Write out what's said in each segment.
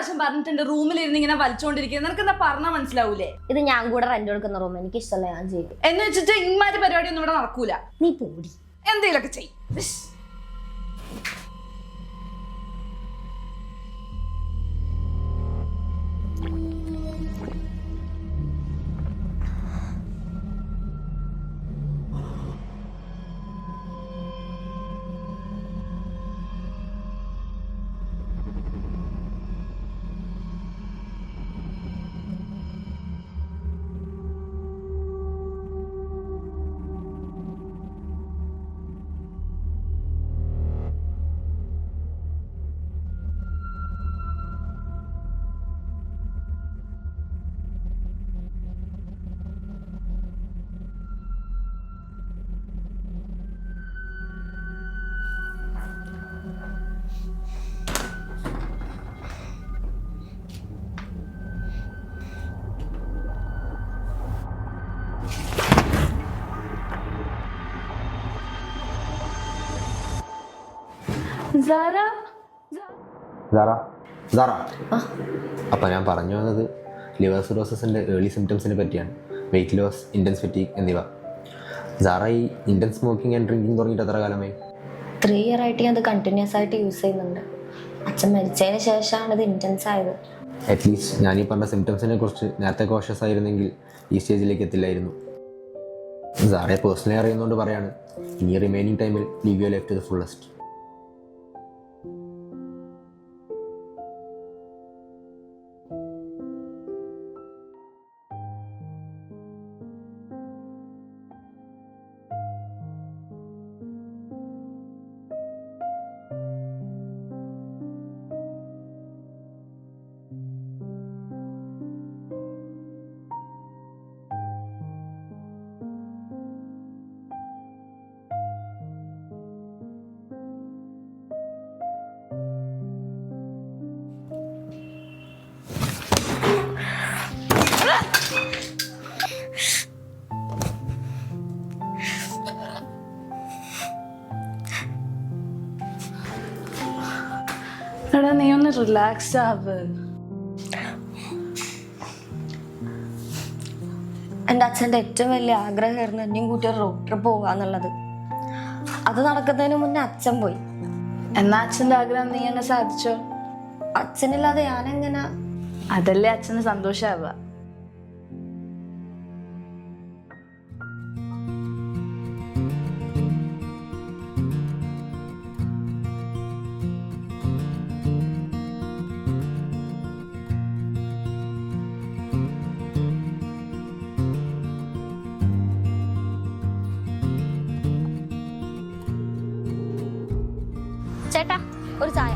പ്രാവശ്യം പറഞ്ഞിട്ടുണ്ട് റൂമിലിരുന്ന് ഇങ്ങനെ വലിച്ചോണ്ടിരിക്കുന്നത്. നിനക്ക് എന്താ പറഞ്ഞാൽ മനസ്സിലാവൂലേ? ഇത് ഞാൻ കൂടെ റെന്റ് കൊടുക്കുന്ന റൂം, എനിക്ക് ഇഷ്ടമല്ല, ഞാൻ ചെയ്യും. എന്ന് വെച്ചിട്ട് ഇമാതിരി പരിപാടി ഒന്നും ഇവിടെ നടക്കൂല. നീ പോടി, എന്തെങ്കിലുമൊക്കെ ചെയ്യും. അപ്പം ഞാൻ പറഞ്ഞു വന്നത് ലിവർ സിറോസിൻ്റെ ഏർലി സിംറ്റംസിനെ പറ്റിയാണ്. വെയിറ്റ് ലോസ്, ഇൻറ്റൻസ് ഫെറ്റീഗ് എന്നിവ. സാറ ഈ ഇൻറ്റൻസ് സ്മോക്കിംഗ് ആൻഡ് ഡ്രിങ്കിങ് തുടങ്ങിയിട്ട് എത്ര കാലമായി? 3 year ആയിട്ട് ഞാൻ അത് കണ്ടിന്യൂസ് ആയിട്ട് യൂസ് ചെയ്യുന്നുണ്ട്. അച്ഛൻ മരിച്ചതിന് ശേഷമാണ് ഇത് ഇൻറ്റൻസ് ആയത്. അറ്റ്ലീസ്റ്റ് ഞാൻ ഈ പറഞ്ഞ സിംറ്റംസിനെ കുറിച്ച് നേരത്തെ കോഷ്യസ് ആയിരുന്നെങ്കിൽ ഈ സ്റ്റേജിലേക്ക് എത്തില്ലായിരുന്നു. സാറെ പേഴ്സണലി അറിയുന്നതുകൊണ്ട് പറയാണ്, ഇനി റിമൈനിങ് ടൈമിൽ live your life to the fullest. എടാ നീ ഒന്ന് റിലാക്സ് ആവ്. എൻ്റെ അച്ഛൻ്റെ ഏറ്റവും വലിയ ആഗ്രഹമായിരുന്നു എന്നെയും കൂട്ടി ഒരു റോഡ് ട്രിപ്പ് പോവാന്നുള്ളത്. അത് നടക്കുന്നതിന് മുന്നേ അച്ഛൻ പോയി. എന്നാ അച്ഛൻ്റെ ആഗ്രഹം നീ അങ്ങ് സാധിച്ചോ? അച്ഛനില്ലാതെ ഞാനെങ്ങനെ? അതല്ലേ അച്ഛന് സന്തോഷാവുക. ചേട്ടാ ഒരു ചായ.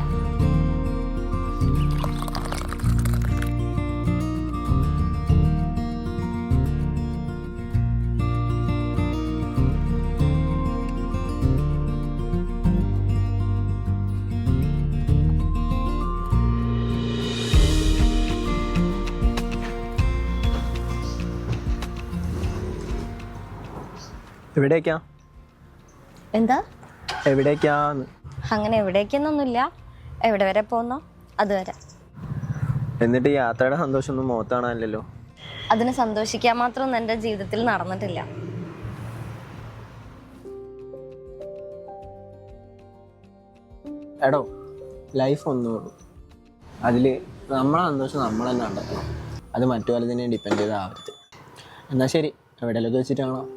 എവിടേക്കാ? എന്താ എവിടേക്കാന്ന്? അങ്ങനെ എവിടേക്കൊന്നൊന്നുമില്ല, എവിടെ വരെ പോന്നോ അതുവരെ. എന്നിട്ട് യാത്രയുടെ സന്തോഷമൊന്നും മുഖത്ത് കാണാനില്ലല്ലോ. അതിന് സന്തോഷിക്കാൻ മാത്രമൊന്നും എൻ്റെ ജീവിതത്തിൽ നടന്നിട്ടില്ല. എടോ, ലൈഫ് ഒന്നുള്ളൂ. അതിൽ നമ്മളെ സന്തോഷം നമ്മൾ തന്നെ കണ്ടെത്തണം. അത് മറ്റു പലതിനെ ഡിപ്പെൻഡ് ചെയ്താവരുത്. എന്നാൽ ശരി, എവിടെയെല്ലാം വെച്ചിട്ട് കാണാം.